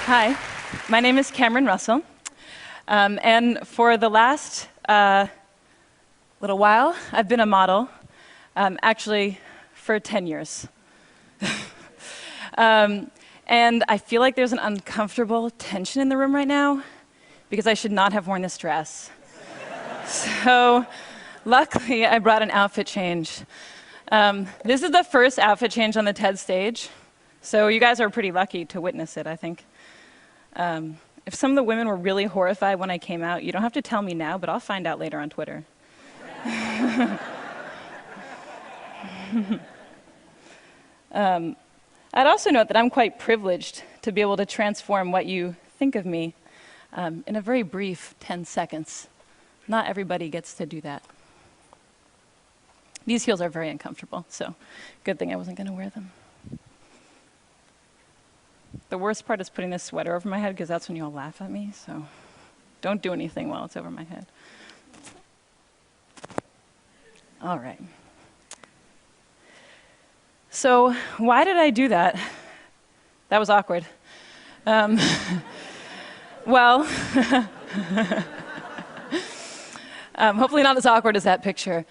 Hi, my name is Cameron Russell, and for the last little while, I've been a model, actually for 10 years. And I feel like there's an uncomfortable tension in the room right now because I should not have worn this dress. So luckily, I brought an outfit change. This is the first outfit change on the TED stage, so you guys are pretty lucky to witness it, I think. If some of the women were really horrified when I came out, you don't have to tell me now, but I'll find out later on Twitter. I'd also note that I'm quite privileged to be able to transform what you think of me in a very brief 10 seconds. Not everybody gets to do that. These heels are very uncomfortable, so good thing I wasn't going to wear them. The worst part is putting this sweater over my head, because that's when you all laugh at me, so don't do anything while it's over my head. All right. So why did I do that? That was awkward. Well, hopefully not as awkward as that picture.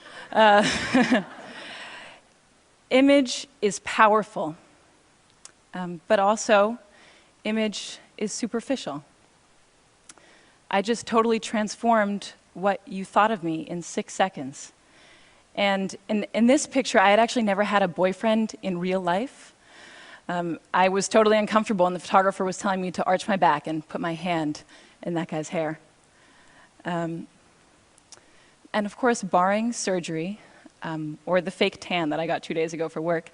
Image is powerful, but also image is superficial. I just totally transformed what you thought of me in 6 seconds. And in this picture, I had actually never had a boyfriend in real life. I was totally uncomfortable, and the photographer was telling me to arch my back and put my hand in that guy's hair. And of course, barring surgery, or the fake tan that I got 2 days ago for work,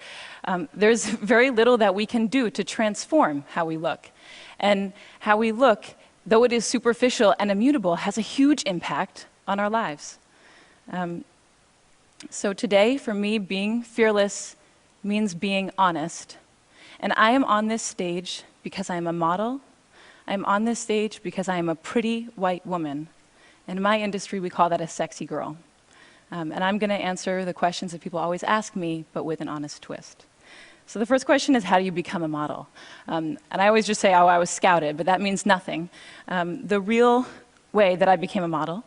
there's very little that we can do to transform how we look. And how we look, though it is superficial and immutable, has a huge impact on our lives. So today, for me, being fearless means being honest. And I am on this stage because I am a model. I am on this stage because I am a pretty white woman. In my industry, we call that a sexy girl. And I'm going to answer the questions that people always ask me, but with an honest twist. So the first question is, how do you become a model? And I always just say, oh, I was scouted, but that means nothing. The real way that I became a model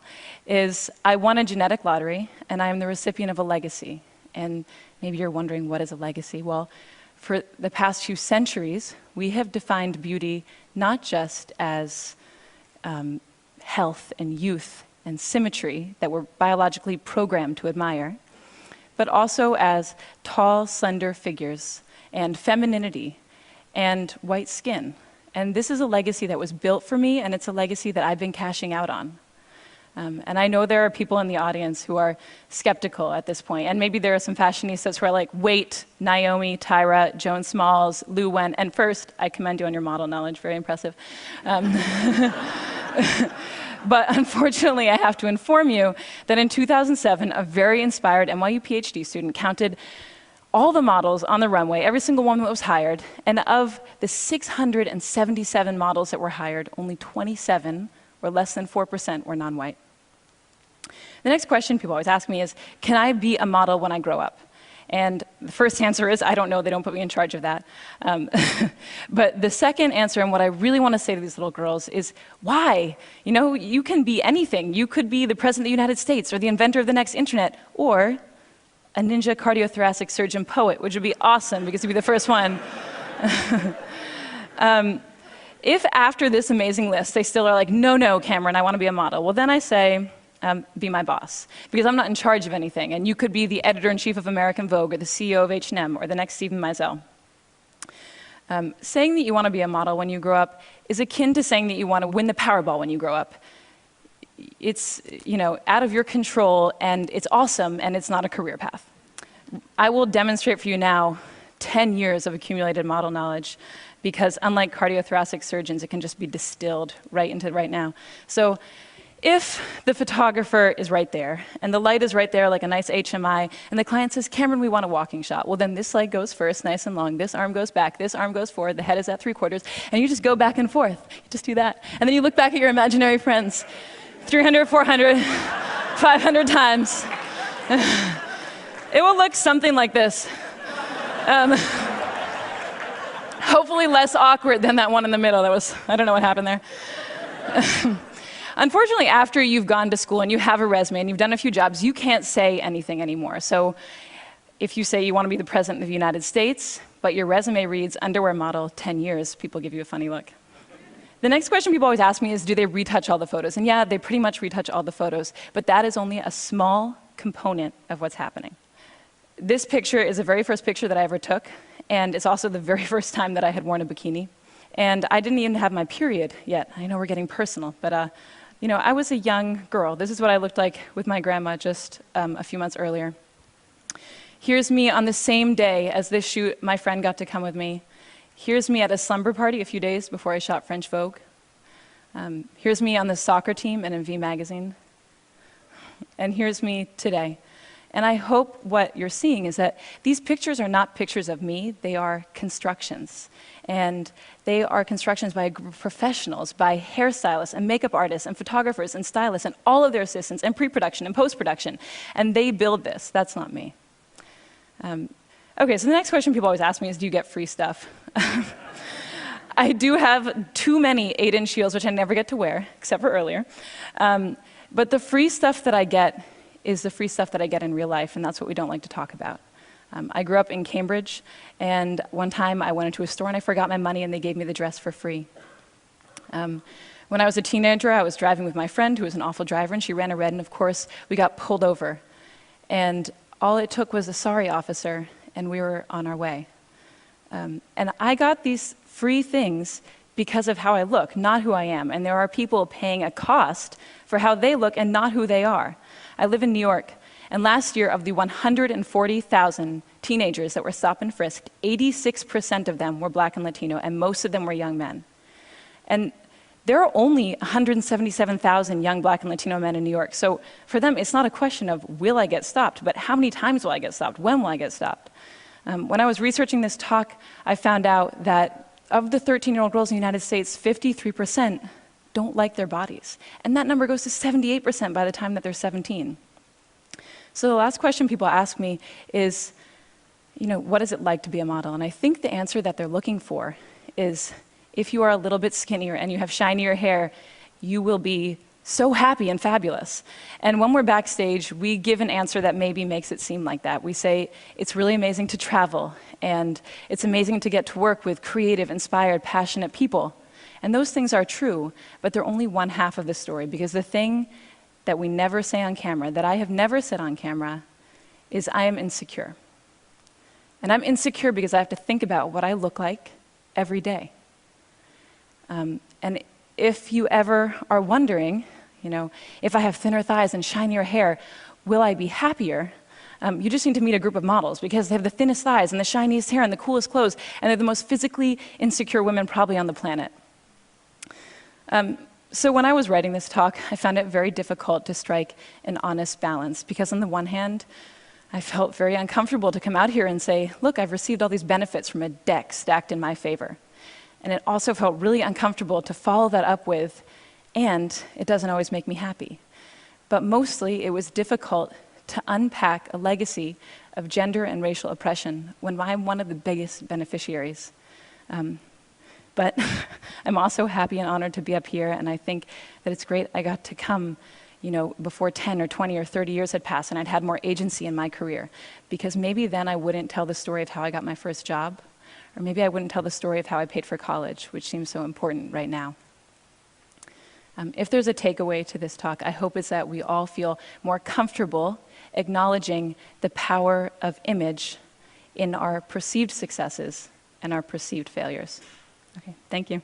is I won a genetic lottery, and I am the recipient of a legacy. And maybe you're wondering, what is a legacy? Well, for the past few centuries, we have defined beauty not just as health and youth and symmetry that we're biologically programmed to admire, but also as tall, slender figures and femininity and white skin. And this is a legacy that was built for me, and it's a legacy that I've been cashing out on. And I know there are people in the audience who are skeptical at this point, and maybe there are some fashionistas who are like, wait, Naomi, Tyra, Joan Smalls, Lu Wen, and first, I commend you on your model knowledge, very impressive. But unfortunately, I have to inform you that in 2007, a very inspired NYU PhD student counted all the models on the runway, every single one that was hired, and of the 677 models that were hired, only 27, or less than 4%, were non-white. The next question people always ask me is, can I be a model when I grow up? And the first answer is, I don't know, they don't put me in charge of that. But the second answer, and what I really want to say to these little girls, is why? You know, you can be anything. You could be the President of the United States, or the inventor of the next internet, or a ninja cardiothoracic surgeon poet, which would be awesome, because you'd be the first one. If after this amazing list, they still are like, no, no, Cameron, I want to be a model, well, then I say, be my boss, because I'm not in charge of anything, and you could be the editor-in-chief of American Vogue, or the CEO of H&M, or the next Stephen Meisel. Saying that you want to be a model when you grow up is akin to saying that you want to win the Powerball when you grow up. It's, you know, out of your control, and it's awesome, and it's not a career path. I will demonstrate for you now 10 years of accumulated model knowledge, because unlike cardiothoracic surgeons, it can just be distilled right into right now. So if the photographer is right there, and the light is right there like a nice HMI, and the client says, Cameron, we want a walking shot, well, then this leg goes first, nice and long, this arm goes back, this arm goes forward, the head is at 3/4, and you just go back and forth. You just do that. And then you look back at your imaginary friends, 300, 400, 500 times. It will look something like this. Hopefully less awkward than that one in the middle. That was, I don't know what happened there. Unfortunately, after you've gone to school and you have a resume and you've done a few jobs, you can't say anything anymore. So if you say you want to be the president of the United States, but your resume reads underwear model 10 years, people give you a funny look. The next question people always ask me is, do they retouch all the photos? And yeah, they pretty much retouch all the photos, but that is only a small component of what's happening. This picture is the very first picture that I ever took, and it's also the very first time that I had worn a bikini. And I didn't even have my period yet. I know we're getting personal, but you know, I was a young girl. This is what I looked like with my grandma just a few months earlier. Here's me on the same day as this shoot. My friend got to come with me. Here's me at a slumber party a few days before I shot French Vogue. Here's me on the soccer team and in V magazine. And here's me today. And I hope what you're seeing is that these pictures are not pictures of me, they are constructions. And they are constructions by a group of professionals, by hairstylists and makeup artists and photographers and stylists and all of their assistants and pre-production and post-production. And they build this, that's not me. Okay, so the next question people always ask me is, do you get free stuff? I do have too many 8-inch heels, which I never get to wear, except for earlier. But the free stuff that I get is the free stuff that I get in real life, and that's what we don't like to talk about. I grew up in Cambridge, and one time I went into a store and I forgot my money and they gave me the dress for free. When I was a teenager, I was driving with my friend who was an awful driver, and she ran a red, and of course, we got pulled over. And all it took was a sorry officer, and we were on our way. And I got these free things because of how I look, not who I am. And there are people paying a cost for how they look and not who they are. I live in New York, and last year, of the 140,000 teenagers that were stopped and frisked, 86% of them were Black and Latino, and most of them were young men. And there are only 177,000 young Black and Latino men in New York. So for them, it's not a question of will I get stopped, but how many times will I get stopped? When will I get stopped? When I was researching this talk, I found out that of the 13-year-old girls in the United States, 53% don't like their bodies. And that number goes to 78% by the time that they're 17. So the last question people ask me is, you know, what is it like to be a model? And I think the answer that they're looking for is, if you are a little bit skinnier and you have shinier hair, you will be so happy and fabulous. And when we're backstage, we give an answer that maybe makes it seem like that. We say, it's really amazing to travel, and it's amazing to get to work with creative, inspired, passionate people. And those things are true, but they're only one half of the story, because the thing that we never say on camera, that I have never said on camera, is I am insecure. And I'm insecure because I have to think about what I look like every day. And if you ever are wondering, you know, if I have thinner thighs and shinier hair, will I be happier? You just need to meet a group of models, because they have the thinnest thighs and the shiniest hair and the coolest clothes, and they're the most physically insecure women probably on the planet. So when I was writing this talk, I found it very difficult to strike an honest balance, because on the one hand, I felt very uncomfortable to come out here and say, look, I've received all these benefits from a deck stacked in my favor. And it also felt really uncomfortable to follow that up with, and it doesn't always make me happy. But mostly, it was difficult to unpack a legacy of gender and racial oppression when I'm one of the biggest beneficiaries. But I'm also happy and honored to be up here, and I think that it's great I got to come, you know, before 10 or 20 or 30 years had passed and I'd had more agency in my career. Because maybe then I wouldn't tell the story of how I got my first job, or maybe I wouldn't tell the story of how I paid for college, which seems so important right now. If there's a takeaway to this talk, I hope it's that we all feel more comfortable acknowledging the power of image in our perceived successes and our perceived failures. Okay, thank you.